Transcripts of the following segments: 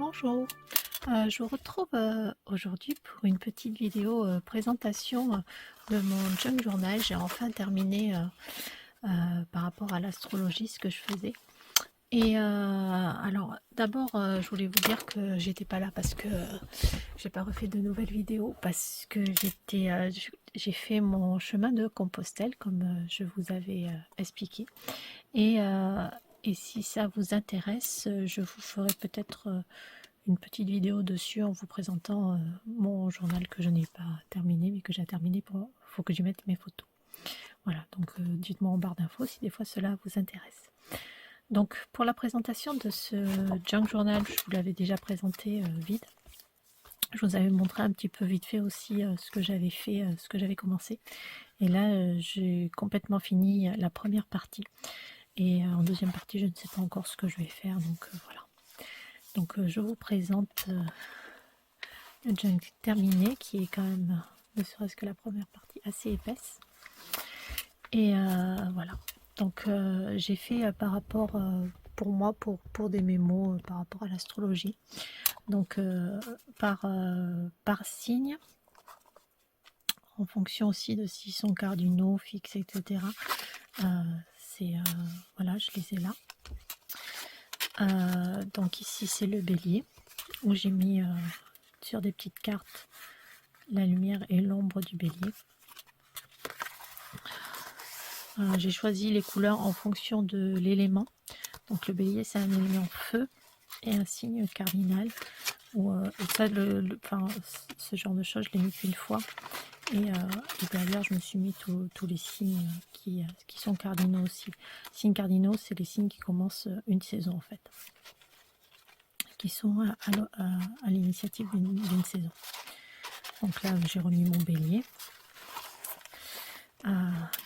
Bonjour, je vous retrouve aujourd'hui pour une petite vidéo présentation de mon junk journal. J'ai enfin terminé par rapport à l'astrologie ce que je faisais. Et alors d'abord je voulais vous dire que j'étais pas là parce que j'ai pas refait de nouvelles vidéos parce que j'ai fait mon chemin de Compostelle comme je vous avais expliqué. Et, euh, et si ça vous intéresse, je vous ferai peut-être une petite vidéo dessus en vous présentant mon journal que je n'ai pas terminé, mais que j'ai terminé. Faut que je mette mes photos. Voilà, donc dites-moi en barre d'infos si des fois cela vous intéresse. Donc pour la présentation de ce junk journal, je vous l'avais déjà présenté vide. Je vous avais montré un petit peu vite fait aussi ce que j'avais fait, ce que j'avais commencé. Et là, j'ai complètement fini la première partie. Et en deuxième partie, je ne sais pas encore ce que je vais faire. Donc voilà. Donc je vous présente le junk terminé, qui est quand même, ne serait-ce que la première partie, assez épaisse. Et voilà. Donc j'ai fait par rapport, pour moi, pour des mémos par rapport à l'astrologie. Donc par signe, en fonction aussi de s'ils sont cardinaux, fixes, etc. Voilà, je les ai là. Donc ici c'est le bélier, où j'ai mis sur des petites cartes la lumière et l'ombre du bélier. J'ai choisi les couleurs en fonction de l'élément. Donc le bélier c'est un élément feu et un signe cardinal. Et ça, ce genre de choses, je l'ai mis qu'une fois. Et derrière, je me suis mis tous les signes qui sont cardinaux aussi. Signes cardinaux, c'est les signes qui commencent une saison en fait, qui sont à l'initiative d'une saison. Donc là, j'ai remis mon bélier.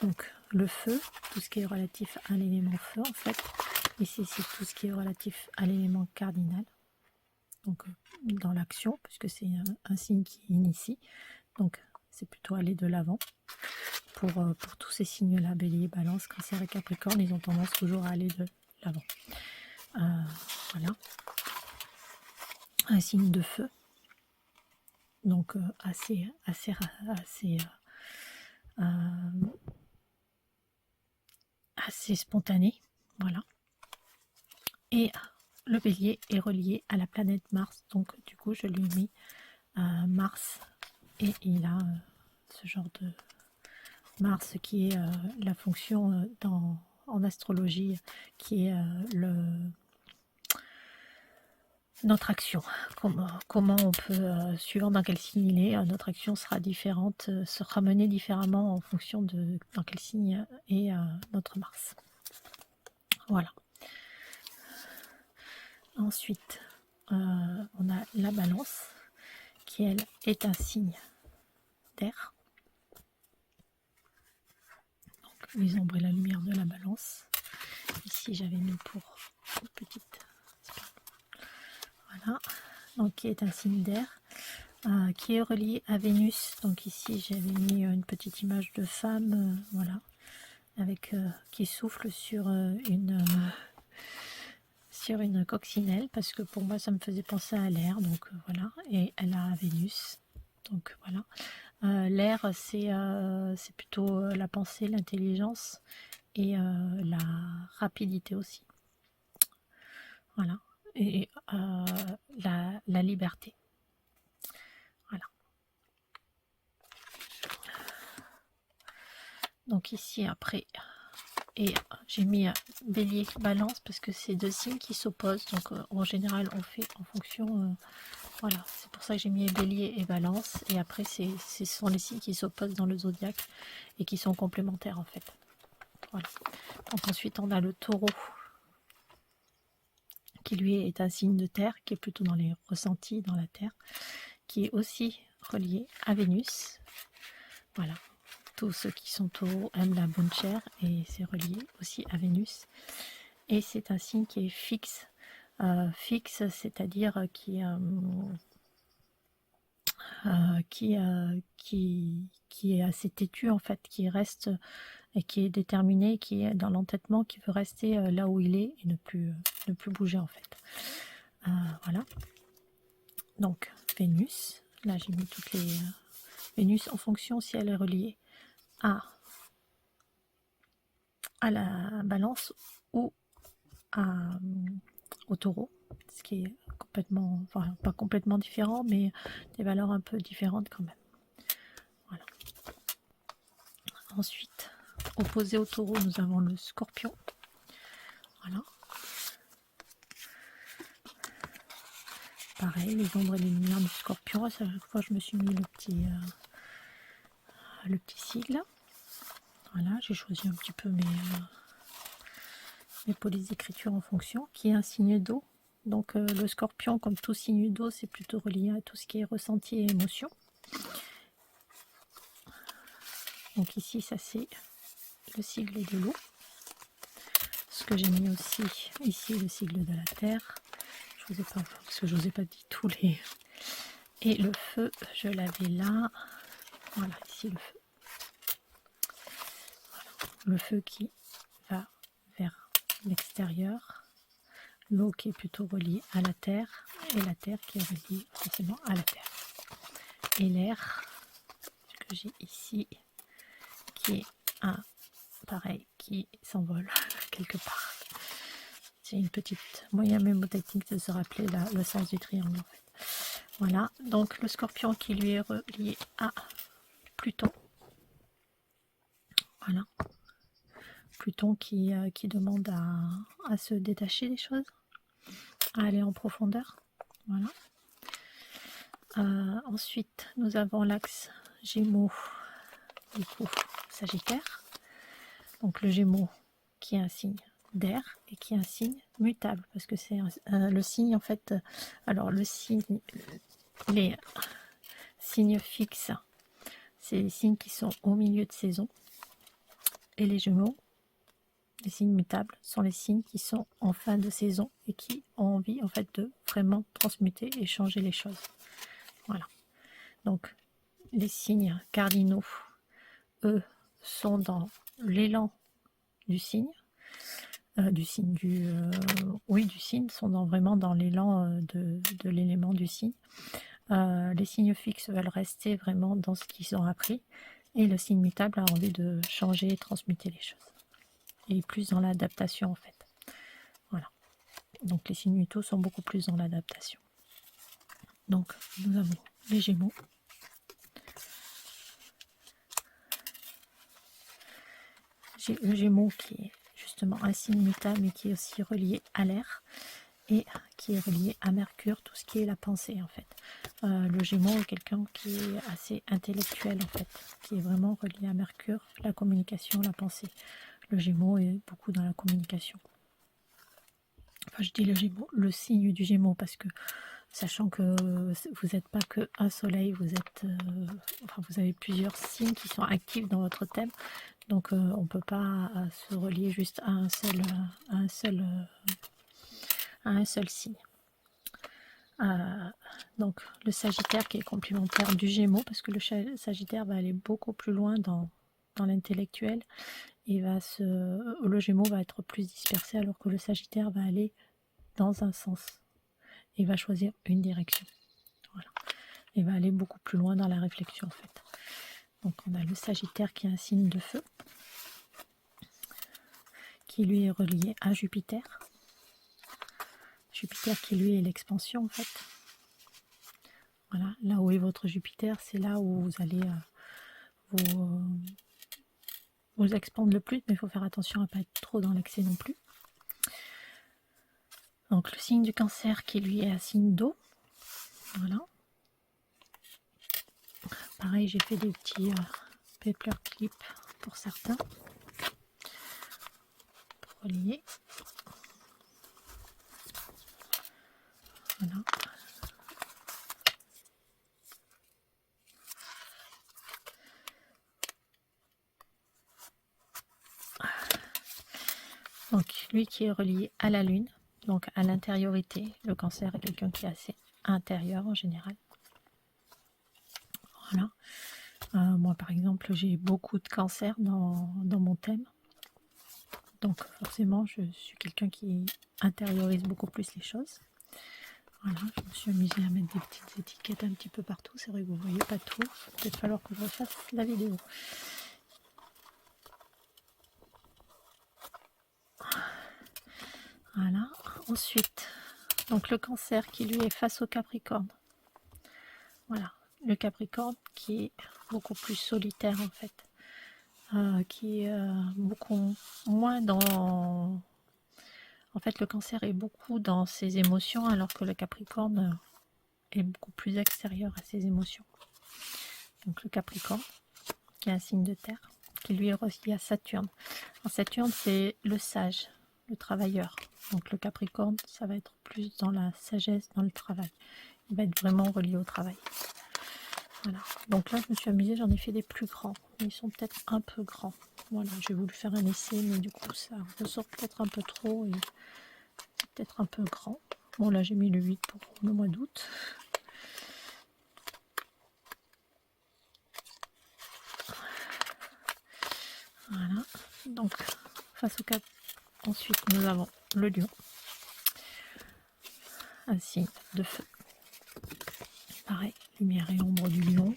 Donc le feu, tout ce qui est relatif à l'élément feu en fait. Ici, c'est tout ce qui est relatif à l'élément cardinal. Donc dans l'action, puisque c'est un signe qui initie. Donc c'est plutôt aller de l'avant. Pour tous ces signes-là, bélier, balance, cancer et capricorne, ils ont tendance toujours à aller de l'avant. Voilà. Un signe de feu. Donc assez spontané. Voilà. Et le bélier est relié à la planète Mars. Donc du coup, je lui ai mis Mars. Et il a ce genre de Mars qui est la fonction en astrologie, qui est notre action. Comment on peut, suivant dans quel signe il est, notre action sera différente, sera menée différemment en fonction de dans quel signe est notre Mars. Voilà. Ensuite, on a la balance, qui elle est un signe d'air. Donc les ombres et la lumière de la balance. Ici j'avais mis pour une petite. Voilà. Donc qui est un signe d'air. Qui est relié à Vénus. Donc ici j'avais mis une petite image de femme, voilà, avec qui souffle sur une coccinelle, parce que pour moi ça me faisait penser à l'air. Donc voilà, et elle a Vénus. Donc voilà, l'air c'est plutôt la pensée, l'intelligence et la rapidité aussi. Voilà, et la liberté. Donc ici après, et j'ai mis bélier, balance, parce que c'est deux signes qui s'opposent. Donc en général on fait en fonction, voilà, c'est pour ça que j'ai mis bélier et balance. Et après ce sont les signes qui s'opposent dans le zodiaque et qui sont complémentaires en fait. Voilà. Donc ensuite on a le taureau, qui lui est un signe de terre, qui est plutôt dans les ressentis, dans la terre, qui est aussi relié à Vénus. Voilà. Tous ceux qui sont taureaux aiment la bonne chair et c'est relié aussi à Vénus. Et c'est un signe qui est fixe. Fixe, c'est-à-dire qui est assez têtu en fait, qui reste et qui est déterminé, qui est dans l'entêtement, qui veut rester là où il est et ne plus bouger en fait. Voilà. Donc Vénus, là j'ai mis toutes les Vénus en fonction si elle est reliée à la balance ou au taureau, ce qui est complètement, enfin pas complètement différent, mais des valeurs un peu différentes quand même. Voilà. Ensuite, opposé au taureau, nous avons le scorpion. Voilà. Pareil, les ombres et les lumières du scorpion. À chaque fois, je me suis mis le petit sigle. Voilà, j'ai choisi un petit peu mes polices d'écriture en fonction, qui est un signe d'eau. Donc le scorpion, comme tout signe d'eau, c'est plutôt relié à tout ce qui est ressenti et émotion. Donc ici, ça c'est le sigle de l'eau. Ce que j'ai mis aussi ici, le sigle de la terre. Je vous ai pas, parce que je vous ai pas dit tous les... Et le feu, je l'avais là. Voilà, ici le feu. Voilà. Le feu qui va vers l'extérieur. L'eau qui est plutôt reliée à la terre. Et la terre qui est reliée forcément à la terre. Et l'air que j'ai ici, qui est un pareil, qui s'envole quelque part. C'est une petite moyen mémotechnique de se rappeler le sens du triangle en fait. Voilà, donc le scorpion qui lui est relié à Pluton. Voilà. Pluton qui demande à se détacher des choses, à aller en profondeur. Voilà. Ensuite, nous avons l'axe Gémeaux, du coup Sagittaire. Donc le Gémeaux qui est un signe d'air et qui est un signe mutable parce que c'est le signe en fait. Alors le signe, les signes fixes, c'est les signes qui sont au milieu de saison, et les Gémeaux, les signes mutables, sont les signes qui sont en fin de saison et qui ont envie en fait de vraiment transmuter et changer les choses. Voilà. Donc les signes cardinaux, eux, sont dans l'élan du signe. Du signe, sont vraiment dans l'élan de l'élément du signe. Les signes fixes veulent rester vraiment dans ce qu'ils ont appris, et le signe mutable a envie de changer et transmuter les choses. Et plus dans l'adaptation en fait. Voilà. Donc les signes mutaux sont beaucoup plus dans l'adaptation. Donc nous avons les Gémeaux. J'ai le Gémeaux qui est justement un signe mutable mais qui est aussi relié à l'air et qui est relié à Mercure, tout ce qui est la pensée en fait. Le Gémeaux est quelqu'un qui est assez intellectuel en fait, qui est vraiment relié à Mercure, la communication, la pensée. Le Gémeaux est beaucoup dans la communication. Enfin, je dis le Gémeaux, le signe du Gémeaux, parce que sachant que vous n'êtes pas qu'un soleil, vous êtes, enfin, vous avez plusieurs signes qui sont actifs dans votre thème, donc on ne peut pas se relier juste à un seul signe. Donc le Sagittaire qui est complémentaire du Gémeaux, parce que le Sagittaire va aller beaucoup plus loin dans l'intellectuel, et le Gémeaux va être plus dispersé, alors que le Sagittaire va aller dans un sens et va choisir une direction. Voilà. Et va aller beaucoup plus loin dans la réflexion en fait. Donc on a le Sagittaire qui est un signe de feu, qui lui est relié à Jupiter. Jupiter qui lui est l'expansion en fait. Voilà, là où est votre Jupiter, c'est là où vous allez vous expandre le plus, mais il faut faire attention à ne pas être trop dans l'excès non plus. Donc le signe du Cancer qui lui est un signe d'eau. Voilà. Pareil, j'ai fait des petits paperclips pour certains. Pour relier. Voilà. Donc lui qui est relié à la Lune, donc à l'intériorité. Le Cancer est quelqu'un qui est assez intérieur en général. Voilà. Moi par exemple j'ai beaucoup de Cancer dans mon thème. Donc forcément je suis quelqu'un qui intériorise beaucoup plus les choses. Voilà, je me suis amusée à mettre des petites étiquettes un petit peu partout. C'est vrai que vous ne voyez pas tout. Il va peut-être falloir que je refasse la vidéo. Voilà. Ensuite, donc le Cancer qui lui est face au Capricorne. Voilà. Le Capricorne qui est beaucoup plus solitaire en fait. Qui est beaucoup moins dans... En fait, le Cancer est beaucoup dans ses émotions alors que le Capricorne est beaucoup plus extérieur à ses émotions. Donc le Capricorne, qui est un signe de terre, qui lui est relié à Saturne. Alors, Saturne, c'est le sage, le travailleur. Donc le Capricorne, ça va être plus dans la sagesse, dans le travail. Il va être vraiment relié au travail. Voilà. Donc là, je me suis amusée, j'en ai fait des plus grands. Ils sont peut-être un peu grands. Voilà, j'ai voulu faire un essai, mais du coup, ça ressort peut-être un peu trop et peut-être un peu grand. Bon, là, j'ai mis le 8 pour le mois d'août. Voilà, donc face au cap. Ensuite, nous avons le lion, un signe de feu. Pareil, lumière et ombre du lion.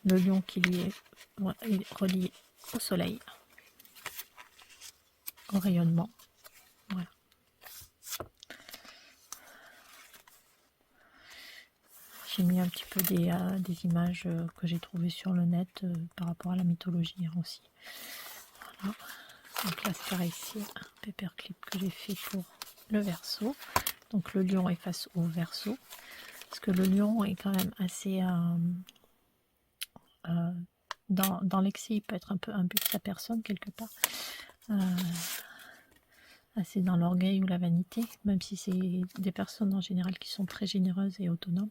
Le lion qui lui est relié au soleil, au rayonnement. Voilà. J'ai mis un petit peu des images que j'ai trouvées sur le net par rapport à la mythologie aussi. Voilà. Donc là, c'est pareil, c'est un paperclip que j'ai fait pour le Verseau. Donc le lion est face au Verseau. Parce que le lion est quand même assez... dans l'excès, il peut être un peu imbu de sa personne quelque part. Assez dans l'orgueil ou la vanité, même si c'est des personnes en général qui sont très généreuses et autonomes,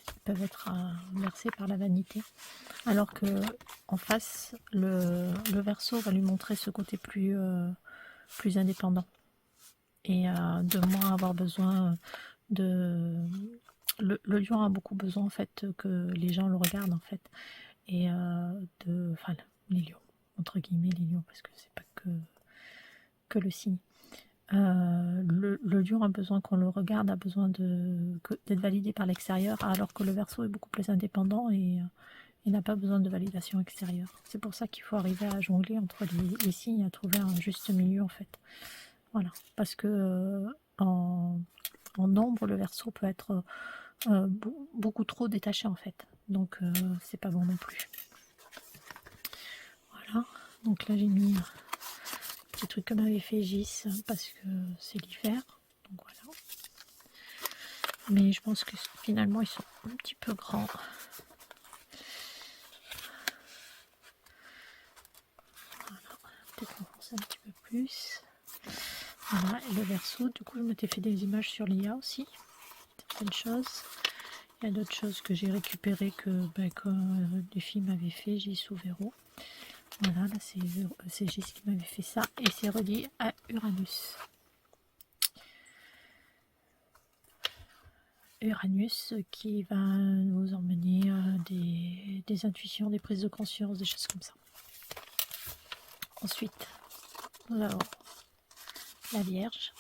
ils peuvent être versés par la vanité. Alors que en face, le Verseau va lui montrer ce côté plus indépendant et de moins avoir besoin de... Le lion a beaucoup besoin en fait que les gens le regardent en fait et enfin les lions entre guillemets les lions parce que c'est pas que le signe. Le lion a besoin qu'on le regarde, a besoin d'être validé par l'extérieur, alors que le Verseau est beaucoup plus indépendant et il n'a pas besoin de validation extérieure. C'est pour ça qu'il faut arriver à jongler entre les signes, à trouver un juste milieu en fait. Voilà, parce que en ombre, le Verseau peut être beaucoup trop détaché en fait, donc c'est pas bon non plus. Voilà, donc là j'ai mis petit truc que m'avait fait Gis parce que c'est l'hiver, donc voilà. Mais je pense que finalement ils sont un petit peu grands. Voilà, peut-être enfoncer un petit peu plus. Voilà, et le Verseau, du coup je m'étais fait des images sur l'IA aussi, certaines choses. Il y a d'autres choses que j'ai récupérées que les filles m'avaient fait, Gis ou Véro. Voilà, là c'est Gis qui m'avait fait ça et c'est relié à Uranus. Uranus qui va nous emmener des intuitions, des prises de conscience, des choses comme ça. Ensuite, nous avons la Vierge.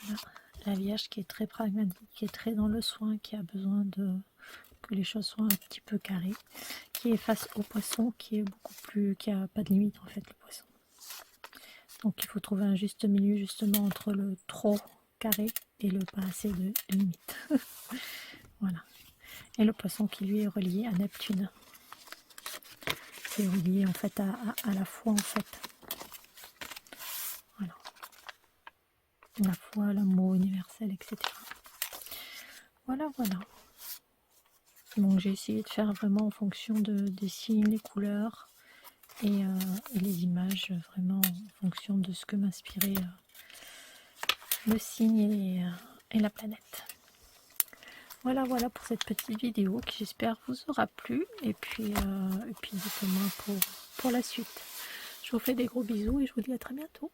Voilà. La Vierge qui est très pragmatique, qui est très dans le soin, qui a besoin que les choses soient un petit peu carrées, qui est face au Poisson, qui est beaucoup plus, qui a pas de limite en fait le Poisson. Donc il faut trouver un juste milieu justement entre le trop carré et le pas assez de limite. Voilà. Et le Poisson qui lui est relié à Neptune. C'est relié en fait à la foi en fait. Voilà. La foi, l'amour universel, etc. Voilà, voilà. Donc j'ai essayé de faire vraiment en fonction des signes, les couleurs et les images, vraiment en fonction de ce que m'inspirait le signe et la planète. Voilà, voilà pour cette petite vidéo qui j'espère vous aura plu. Et puis dites-moi pour la suite. Je vous fais des gros bisous et je vous dis à très bientôt.